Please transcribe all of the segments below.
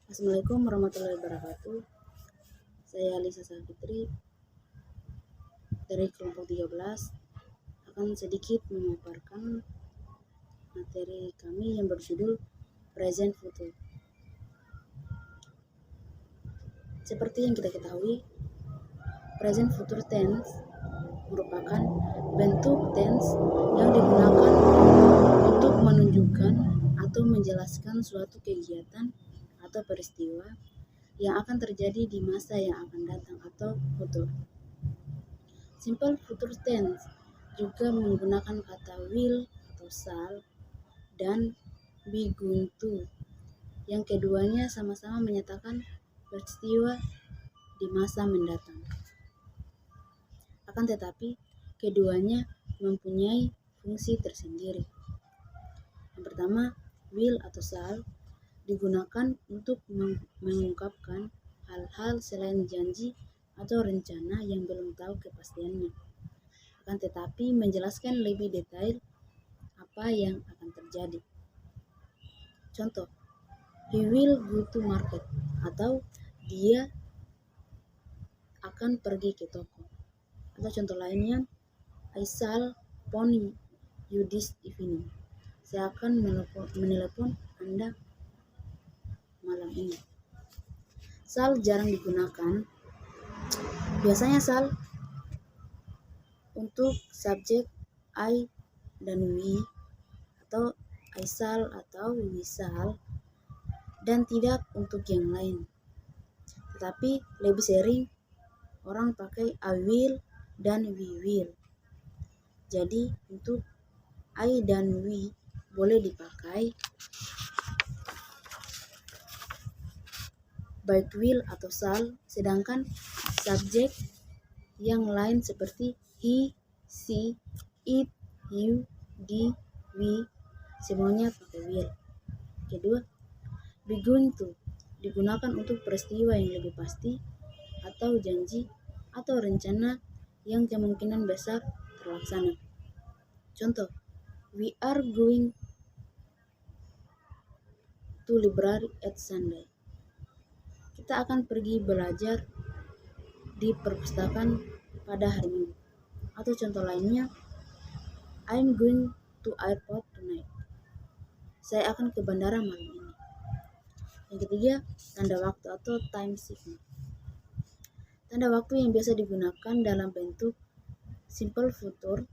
Assalamualaikum warahmatullahi wabarakatuh. Saya Lisa Safitri dari kelompok 13 akan sedikit memaparkan materi kami yang berjudul Present Future. Seperti yang kita ketahui, Present Future Tense merupakan bentuk tense yang digunakan untuk menunjukkan atau menjelaskan suatu kegiatan atau peristiwa yang akan terjadi di masa yang akan datang atau future. Simple future tense juga menggunakan kata will atau shall dan be going to, yang keduanya sama-sama menyatakan peristiwa di masa mendatang. Akan tetapi, keduanya mempunyai fungsi tersendiri. Yang pertama, will atau shall digunakan untuk mengungkapkan hal-hal selain janji atau rencana yang belum tahu kepastiannya, akan tetapi menjelaskan lebih detail apa yang akan terjadi. Contoh, he will go to market, atau dia akan pergi ke toko. Atau contoh lainnya, I shall phone you this evening. Saya akan menelepon Anda malam ini. Shall jarang digunakan. Biasanya shall untuk subjek I dan we, atau I shall atau we shall, dan tidak untuk yang lain. Tetapi lebih sering orang pakai I will dan we will. Jadi untuk I dan we boleh dipakai baik will atau shall, sedangkan subjek yang lain seperti he, she, it, you, they, we semuanya pakai will. Kedua, be going to digunakan untuk peristiwa yang lebih pasti atau janji atau rencana yang kemungkinan besar terlaksana. Contoh, we are going to library at Sunday. Kita akan pergi belajar di perpustakaan pada hari Minggu. Atau contoh lainnya, I'm going to airport tonight. Saya akan ke bandara malam ini. Yang ketiga, tanda waktu atau time signal. Tanda waktu yang biasa digunakan dalam bentuk simple future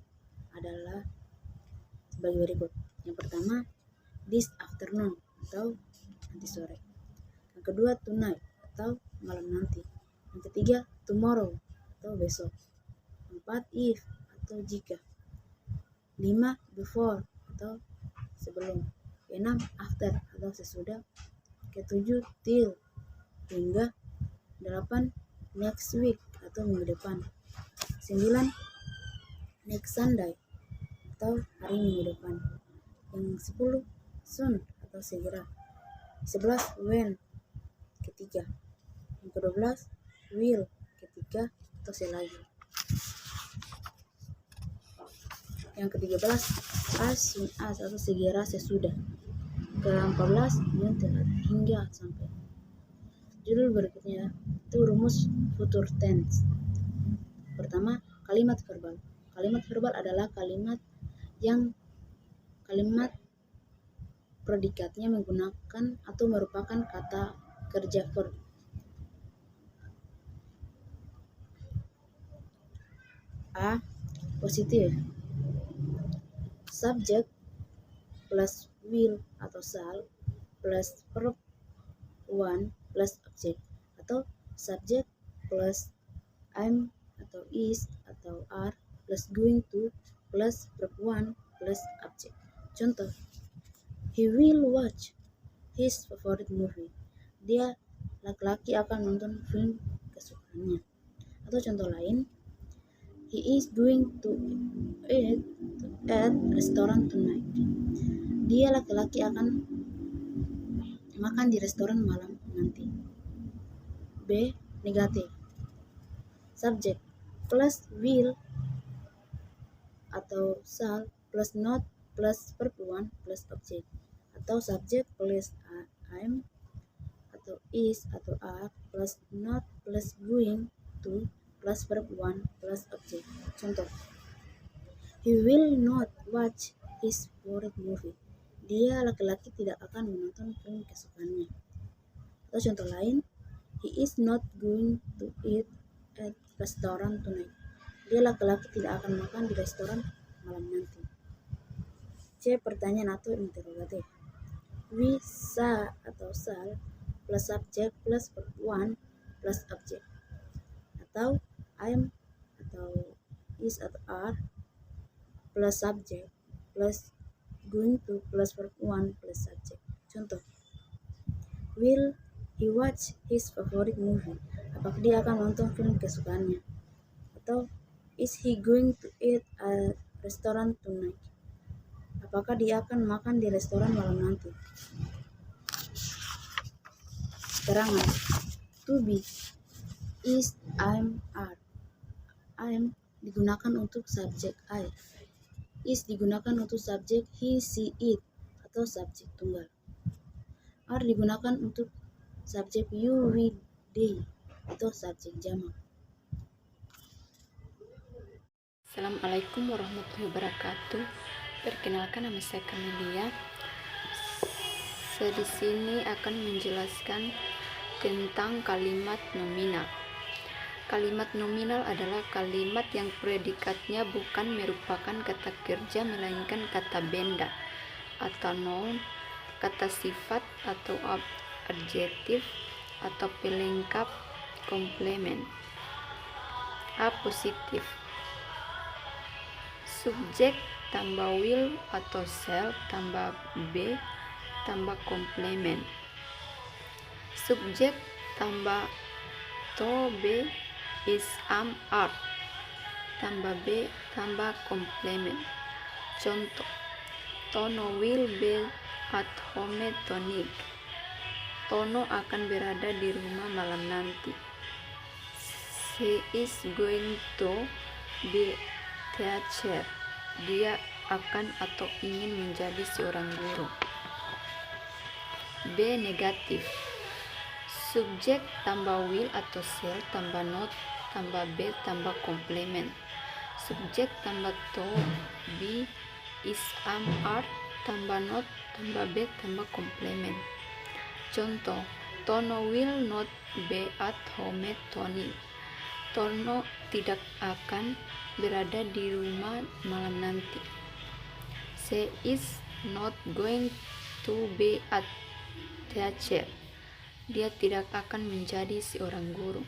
adalah sebagai berikut. Yang pertama, this afternoon atau nanti sore. Yang kedua, tonight atau malam nanti. Yang ketiga, tomorrow atau besok. 4, if atau jika. 5, before atau sebelum. 6, after atau sesudah. 7, till hingga. 8, next week atau minggu depan. 9, next Sunday atau hari minggu depan. Yang 10, soon atau segera. 11, when ketiga. Yang ke-12, will ketiga atau selagi. Yang ke-13, as soon as atau segera sesudah. Ke-14, telat hingga sampai. Judul berikutnya itu rumus future tense. Pertama, kalimat verbal. Kalimat verbal adalah kalimat yang kalimat predikatnya menggunakan atau merupakan kata kerja verb. A. Positif. Subject plus will atau shall plus verb 1 plus object, atau subject plus am atau is atau are plus going to plus verb 1 plus object. Contoh, he will watch his favorite movie. Dia laki-laki akan nonton film kesukaannya. Atau contoh lain, he is going to eat at restaurant tonight. Dia laki-laki akan makan di restoran malam nanti. B. Negatif. Subject plus will atau shall plus not plus verb 1 plus object, atau subject plus am atau is atau are plus not plus going to plus verb one plus object. Contoh, he will not watch his favorite movie. Dia laki-laki tidak akan menonton film kesukaannya. Atau contoh lain, he is not going to eat at restaurant tonight. Dia laki-laki tidak akan makan di restoran malam nanti. C. Pertanyaan atau interrogatif. We atau shall plus subject plus verb one plus object. Atau I'm atau is atau are plus subject plus going to plus verb one plus subject. Contoh, will he watch his favorite movie? Apakah dia akan menonton film kesukaannya? Atau is he going to eat at restaurant tonight? Apakah dia akan makan di restoran malam nanti? Keterangan. To be is I'm are. I'm digunakan untuk subjek I. Is digunakan untuk subjek he, she, it atau subjek tunggal. Are digunakan untuk subjek you, we, they atau subjek jamak. Assalamualaikum warahmatullahi wabarakatuh. Perkenalkan, nama saya Kamelia. Saya di sini akan menjelaskan tentang kalimat nominal. Kalimat nominal adalah kalimat yang predikatnya bukan merupakan kata kerja melainkan kata benda atau noun, kata sifat atau adjektif atau pelengkap komplement. A. Positif. Subjek tambah will atau shall tambah be tambah komplement. Subjek tambah to, be, is, am, are tambah be tambah komplement. Contoh, Tono will be at home tonight. Tono akan berada di rumah malam nanti. She is going to be teacher. Dia akan atau ingin menjadi seorang guru. B. Negatif. Subjek tambah will atau shall tambah not tambah be tambah komplement. Subjek tambah to, be, is, am, are tambah not tambah be tambah komplement. Contoh, Tono will not be at home tonight. Tono tidak akan berada di rumah malam nanti. She is not going to be a teacher. Dia tidak akan menjadi seorang guru.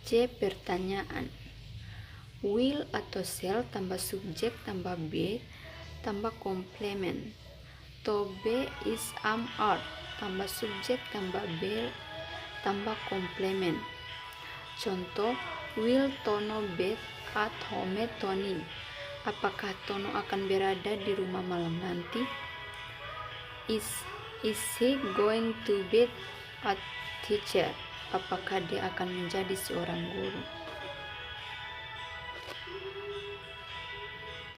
C. Pertanyaan. Will atau shall tambah subjek tambah be tambah komplement. To, be, is, am, are tambah subjek tambah be tambah komplement. Contoh, will Tono be at home tonight? Apakah Tono akan berada di rumah malam nanti? Is he going to be a teacher? Apakah dia akan menjadi seorang guru?